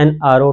NRO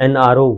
NRO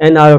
NRO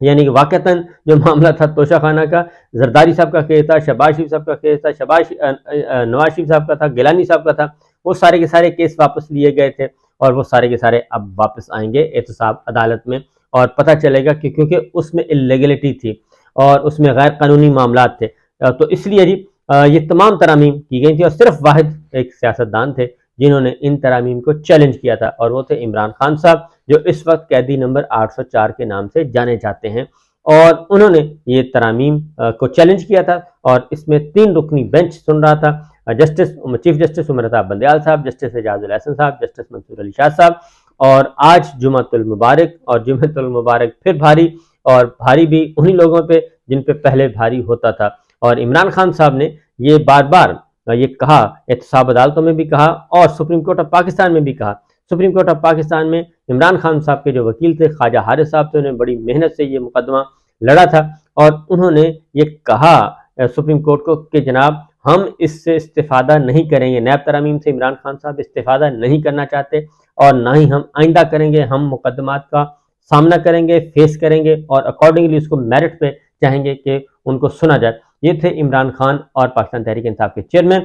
یعنی کہ واقعتاً جو معاملہ تھا توشہ خانہ کا، زرداری صاحب کا کیس تھا، شہباز شریف صاحب کا کیس تھا، نواز شریف صاحب کا تھا، گیلانی صاحب کا تھا، وہ سارے کے سارے کیس واپس لیے گئے تھے اور وہ سارے کے سارے اب واپس آئیں گے احتساب عدالت میں، اور پتہ چلے گا کہ کیونکہ اس میں اللیگلٹی تھی اور اس میں غیر قانونی معاملات تھے، تو اس لیے جی یہ تمام ترامیم کی گئی تھی، اور صرف واحد ایک سیاستدان تھے جنہوں نے ان ترامیم کو چیلنج کیا تھا، اور وہ تھے عمران خان صاحب، جو اس وقت قیدی نمبر 804 کے نام سے جانے جاتے ہیں، اور انہوں نے یہ ترامیم کو چیلنج کیا تھا، اور اس میں 3 رکنی بینچ سن رہا تھا، چیف جسٹس عمر عطا بندیال صاحب، جسٹس اعجاز الاحسن صاحب، جسٹس منصور علی شاہ صاحب، اور آج جمعۃ المبارک، اور جمعۃ المبارک پھر بھاری، اور بھاری بھی انہی لوگوں پہ جن پہ پہلے بھاری ہوتا تھا، اور عمران خان صاحب نے یہ بار بار یہ کہا، احتساب عدالتوں میں بھی کہا اور سپریم کورٹ آف پاکستان میں بھی کہا۔ سپریم کورٹ آف پاکستان میں عمران خان صاحب کے جو وکیل تھے خواجہ حارث صاحب تھے، انہوں نے بڑی محنت سے یہ مقدمہ لڑا تھا، اور انہوں نے یہ کہا سپریم کورٹ کو کہ جناب ہم اس سے استفادہ نہیں کریں گے، نیب ترامیم سے عمران خان صاحب استفادہ نہیں کرنا چاہتے، اور نہ ہی ہم آئندہ کریں گے، ہم مقدمات کا سامنا کریں گے، فیس کریں گے، اور اکارڈنگلی اس کو میرٹ پہ چاہیں گے کہ ان کو سنا جائے۔ یہ تھے عمران خان اور پاکستان تحریک انصاف کے چیئرمین،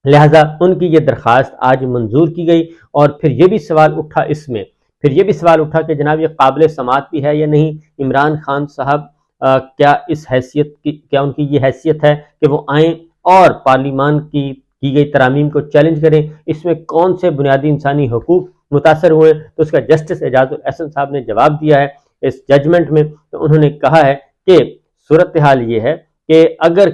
لہٰذا ان کی یہ درخواست آج منظور کی گئی، اور پھر یہ بھی سوال اٹھا اس میں، پھر یہ بھی سوال اٹھا کہ جناب یہ قابل سماعت بھی ہے یا نہیں، عمران خان صاحب کیا اس حیثیت کی، کیا ان کی یہ حیثیت ہے کہ وہ آئیں اور پارلیمان کی گئی ترامیم کو چیلنج کریں، اس میں کون سے بنیادی انسانی حقوق متاثر ہوئے؟ تو اس کا جسٹس اعجاز الاحسن صاحب نے جواب دیا ہے اس ججمنٹ میں، تو انہوں نے کہا ہے کہ صورتحال یہ ہے کہ اگر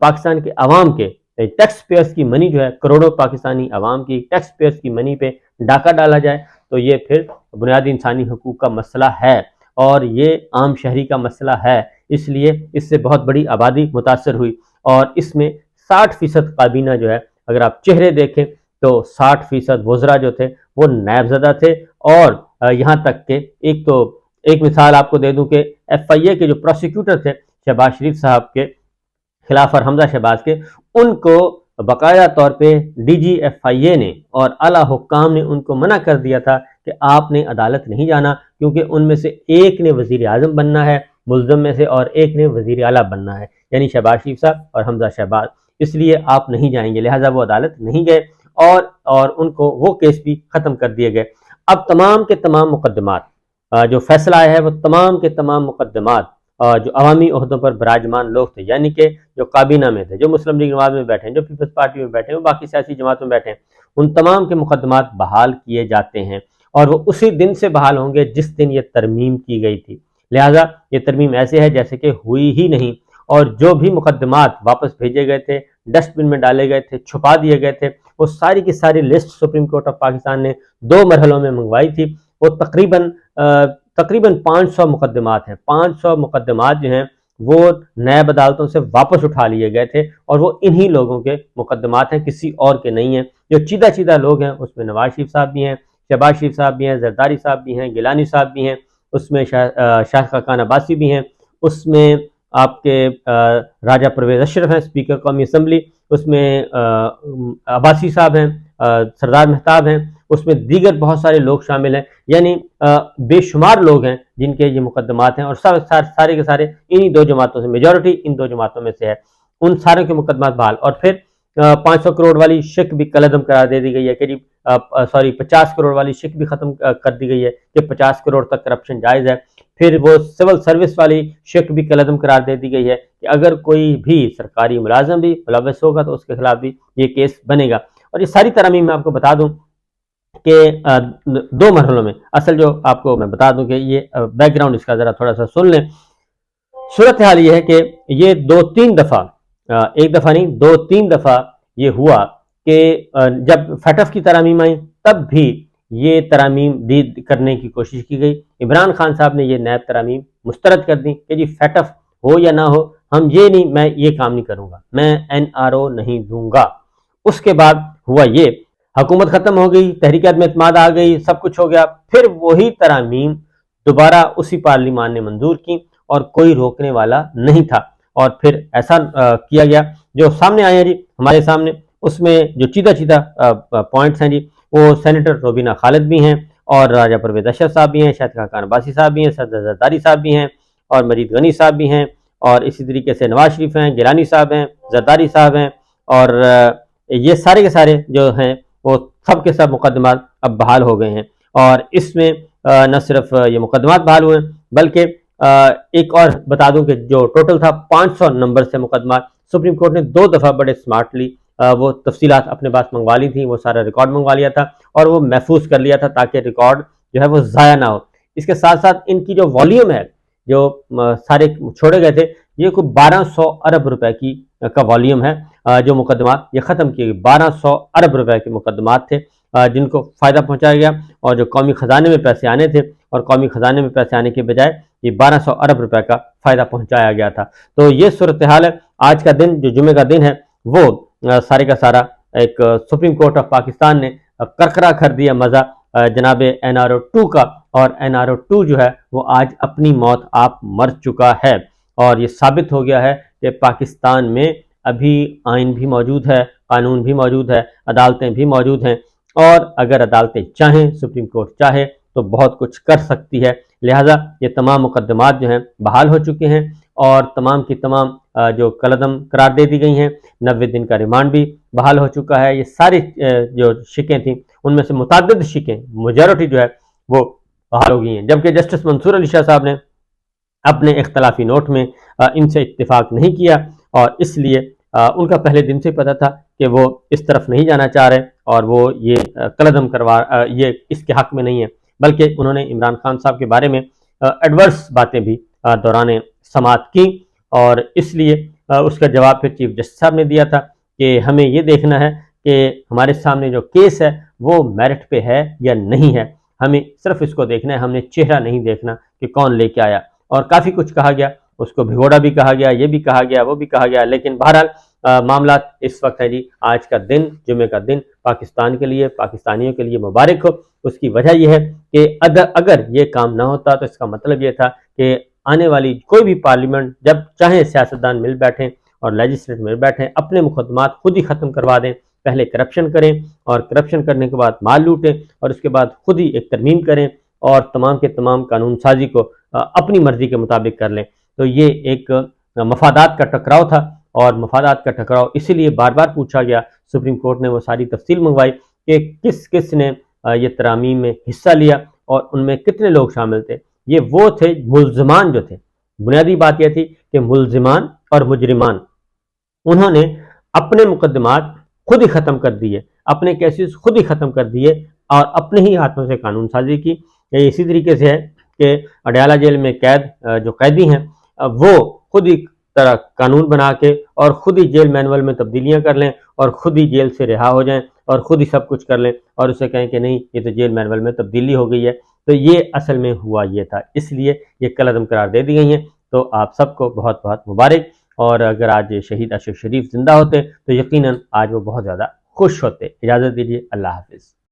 پاکستان کے عوام کے ٹیکس پیئرز کی منی جو ہے، کروڑوں پاکستانی عوام کی ٹیکس پیئرز کی منی پہ ڈاکہ ڈالا جائے، تو یہ پھر بنیادی انسانی حقوق کا مسئلہ ہے، اور یہ عام شہری کا مسئلہ ہے، اس لیے اس سے بہت بڑی آبادی متاثر ہوئی، اور اس میں 60% کابینہ جو ہے، اگر آپ چہرے دیکھیں تو 60% وزراء جو تھے وہ نیب زدہ تھے، اور یہاں تک کہ ایک مثال آپ کو دے دوں کہ ایف آئی اے کے جو پروسیکیوٹر تھے شہباز شریف صاحب کے خلاف، اور حمزہ شہباز کے، ان کو باقاعدہ طور پہ ڈی جی ایف آئی اے نے اور اعلیٰ حکام نے ان کو منع کر دیا تھا کہ آپ نے عدالت نہیں جانا، کیونکہ ان میں سے ایک نے وزیر اعظم بننا ہے ملزم میں سے، اور ایک نے وزیر اعلیٰ بننا ہے، یعنی شہباز شریف صاحب اور حمزہ شہباز، اس لیے آپ نہیں جائیں گے، لہٰذا وہ عدالت نہیں گئے، اور ان کو وہ کیس بھی ختم کر دیے گئے۔ اب تمام کے تمام مقدمات جو فیصلہ آیا ہے، وہ تمام کے تمام مقدمات جو عوامی عہدوں پر براجمان لوگ تھے، یعنی کہ جو کابینہ میں تھے، جو مسلم لیگ نواز میں بیٹھے ہیں، جو پیپلز پارٹی میں بیٹھے ہیں، وہ باقی سیاسی جماعتوں میں بیٹھے ہیں، ان تمام کے مقدمات بحال کیے جاتے ہیں، اور وہ اسی دن سے بحال ہوں گے جس دن یہ ترمیم کی گئی تھی، لہٰذا یہ ترمیم ایسے ہے جیسے کہ ہوئی ہی نہیں، اور جو بھی مقدمات واپس بھیجے گئے تھے، ڈسٹ بن میں ڈالے گئے تھے، چھپا دیے گئے تھے، وہ ساری کی ساری list supreme court of Pakistan نے 2 مرحلوں میں منگوائی تھی، وہ تقریباً 500 مقدمات ہیں، 500 مقدمات جو ہیں وہ نیب عدالتوں سے واپس اٹھا لیے گئے تھے، اور وہ انہی لوگوں کے مقدمات ہیں، کسی اور کے نہیں ہیں، جو چیدہ لوگ ہیں، اس میں نواز شریف صاحب بھی ہیں، شہباز شریف صاحب بھی ہیں، زرداری صاحب بھی ہیں، گیلانی صاحب بھی ہیں، اس میں شاہ خاقان عباسی بھی ہیں، اس میں آپ کے راجہ پرویز اشرف ہیں اسپیکر قومی اسمبلی، اس میں عباسی صاحب ہیں، سردار مہتاب ہیں، اس میں دیگر بہت سارے لوگ شامل ہیں، یعنی بے شمار لوگ ہیں جن کے یہ مقدمات ہیں، اور سارے کے سارے انہی 2 جماعتوں سے، میجورٹی ان 2 جماعتوں میں سے ہے، ان سارے کے مقدمات بحال، اور پھر 500 کروڑ والی شک بھی کالعدم قرار دے دی گئی ہے کہ 50 کروڑ والی شک بھی ختم کر دی گئی ہے کہ 50 کروڑ تک کرپشن جائز ہے، پھر وہ سول سروس والی شک بھی کالعدم قرار دے دی گئی ہے کہ اگر کوئی بھی سرکاری ملازم بھی ملوث ہوگا تو اس کے خلاف بھی یہ کیس بنے گا، اور یہ ساری ترامیم میں آپ کو بتا دوں کہ 2 مرحلوں میں، اصل جو آپ کو میں بتا دوں کہ یہ بیک گراؤنڈ اس کا ذرا تھوڑا سا سن لیں، صورتحال یہ ہے کہ یہ 2-3 دفعہ، ایک دفعہ نہیں 2-3 دفعہ یہ ہوا کہ جب فیٹف کی ترامیم آئیں تب بھی یہ ترامیم کرنے کی کوشش کی گئی، عمران خان صاحب نے یہ نیب ترامیم مسترد کر دی کہ جی فیٹف ہو یا نہ ہو، میں یہ کام نہیں کروں گا، میں NRO نہیں دوں گا۔ اس کے بعد ہوا یہ، حکومت ختم ہو گئی، تحریک عدم اعتماد آ گئی، سب کچھ ہو گیا، پھر وہی ترامیم دوبارہ اسی پارلیمان نے منظور کی، اور کوئی روکنے والا نہیں تھا، اور پھر ایسا کیا گیا جو سامنے آئے ہیں جی ہمارے سامنے، اس میں جو چیدہ پوائنٹس ہیں جی، وہ سینیٹر روبینہ خالد بھی ہیں، اور راجہ پرویز اشرف صاحب بھی ہیں، شاہد خاقان عباسی صاحب بھی ہیں، صدر زرداری صاحب بھی ہیں، اور مجید غنی صاحب بھی ہیں، اور اسی طریقے سے نواز شریف ہیں، گیلانی صاحب ہیں، زرداری صاحب ہیں، اور یہ سارے کے سارے جو ہیں وہ سب کے سب مقدمات اب بحال ہو گئے ہیں۔ اور اس میں نہ صرف یہ مقدمات بحال ہوئے ہیں بلکہ ایک اور بتا دوں کہ جو ٹوٹل تھا 500 نمبر سے مقدمات، سپریم کورٹ نے 2 دفعہ بڑے سمارٹلی وہ تفصیلات اپنے پاس منگوا لی تھیں، وہ سارا ریکارڈ منگوا لیا تھا اور وہ محفوظ کر لیا تھا تاکہ ریکارڈ جو ہے وہ ضائع نہ ہو۔ اس کے ساتھ ساتھ ان کی جو والیوم ہے جو سارے چھوڑے گئے تھے، یہ کوئی 1200 ارب روپے کا والیوم ہے جو مقدمات یہ ختم کیے گئے۔ 1200 ارب روپے کے مقدمات تھے جن کو فائدہ پہنچایا گیا، اور جو قومی خزانے میں پیسے آنے تھے، اور قومی خزانے میں پیسے آنے کے بجائے یہ 1200 ارب روپے کا فائدہ پہنچایا گیا تھا۔ تو یہ صورتحال ہے۔ آج کا دن جو جمعے کا دن ہے وہ سارے کا سارا ایک سپریم کورٹ آف پاکستان نے کرکرا کر دیا مزہ جناب NRO 2 کا، اور NRO 2 جو ہے وہ آج اپنی موت آپ مر چکا ہے، اور یہ ثابت ہو گیا ہے کہ پاکستان میں ابھی آئین بھی موجود ہے، قانون بھی موجود ہے، عدالتیں بھی موجود ہیں، اور اگر عدالتیں چاہیں، سپریم کورٹ چاہے تو بہت کچھ کر سکتی ہے۔ لہٰذا یہ تمام مقدمات جو ہیں بحال ہو چکے ہیں، اور تمام کی تمام جو کالعدم قرار دے دی گئی ہیں، 90 دن کا ریمانڈ بھی بحال ہو چکا ہے۔ یہ ساری جو شکیں تھیں ان میں سے متعدد شکیں، میجورٹی جو ہے وہ بحال ہو گئی ہیں، جبکہ جسٹس منصور علی شاہ صاحب نے اپنے اختلافی نوٹ میں ان سے اتفاق نہیں کیا، اور اس لیے ان کا پہلے دن سے پتہ تھا کہ وہ اس طرف نہیں جانا چاہ رہے، اور وہ یہ قلعدم یہ اس کے حق میں نہیں ہے، بلکہ انہوں نے عمران خان صاحب کے بارے میں ایڈورس باتیں بھی دوران سماعت کی، اور اس لیے اس کا جواب پھر چیف جسٹس صاحب نے دیا تھا کہ ہمیں یہ دیکھنا ہے کہ ہمارے سامنے جو کیس ہے وہ میرٹ پہ ہے یا نہیں ہے، ہمیں صرف اس کو دیکھنا ہے، ہم نے چہرہ نہیں دیکھنا کہ کون لے کے آیا۔ اور کافی کچھ کہا گیا، اس کو بھگوڑا بھی کہا گیا، یہ بھی کہا گیا، وہ بھی کہا گیا، لیکن بہرحال معاملات اس وقت ہے جی آج کا دن، جمعے کا دن پاکستان کے لیے، پاکستانیوں کے لیے مبارک ہو۔ اس کی وجہ یہ ہے کہ اگر یہ کام نہ ہوتا تو اس کا مطلب یہ تھا کہ آنے والی کوئی بھی پارلیمنٹ جب چاہیں سیاستدان مل بیٹھیں اور لیجسلیٹر مل بیٹھیں، اپنے مقدمات خود ہی ختم کروا دیں، پہلے کرپشن کریں، اور کرپشن کرنے کے بعد مال لوٹیں، اور اس کے بعد خود ہی ایک ترمیم کریں، اور تمام کے تمام قانون سازی کو اپنی مرضی کے مطابق کر لیں۔ تو یہ ایک مفادات کا ٹکراؤ تھا، اور مفادات کا ٹکراؤ اسی لیے بار بار پوچھا گیا، سپریم کورٹ نے وہ ساری تفصیل منگوائی کہ کس کس نے یہ ترامیم میں حصہ لیا اور ان میں کتنے لوگ شامل تھے۔ یہ وہ تھے ملزمان جو تھے، بنیادی بات یہ تھی کہ ملزمان اور مجرمان انہوں نے اپنے مقدمات خود ہی ختم کر دیے، اپنے کیسز خود ہی ختم کر دیے، اور اپنے ہی ہاتھوں سے قانون سازی کی۔ یہ اسی طریقے سے ہے کہ اڈیالہ جیل میں جو قیدی ہیں وہ خود ہی طرح قانون بنا کے اور خود ہی جیل مینول میں تبدیلیاں کر لیں، اور خود ہی جیل سے رہا ہو جائیں، اور خود ہی سب کچھ کر لیں، اور اسے کہیں کہ نہیں یہ تو جیل مینول میں تبدیلی ہو گئی ہے۔ تو یہ اصل میں ہوا یہ تھا، اس لیے یہ کالعدم قرار دے دی گئی ہیں۔ تو آپ سب کو بہت بہت مبارک، اور اگر آج شہید اشرف شریف زندہ ہوتے تو یقیناً آج وہ بہت زیادہ خوش ہوتے۔ اجازت دیجیے، اللہ حافظ۔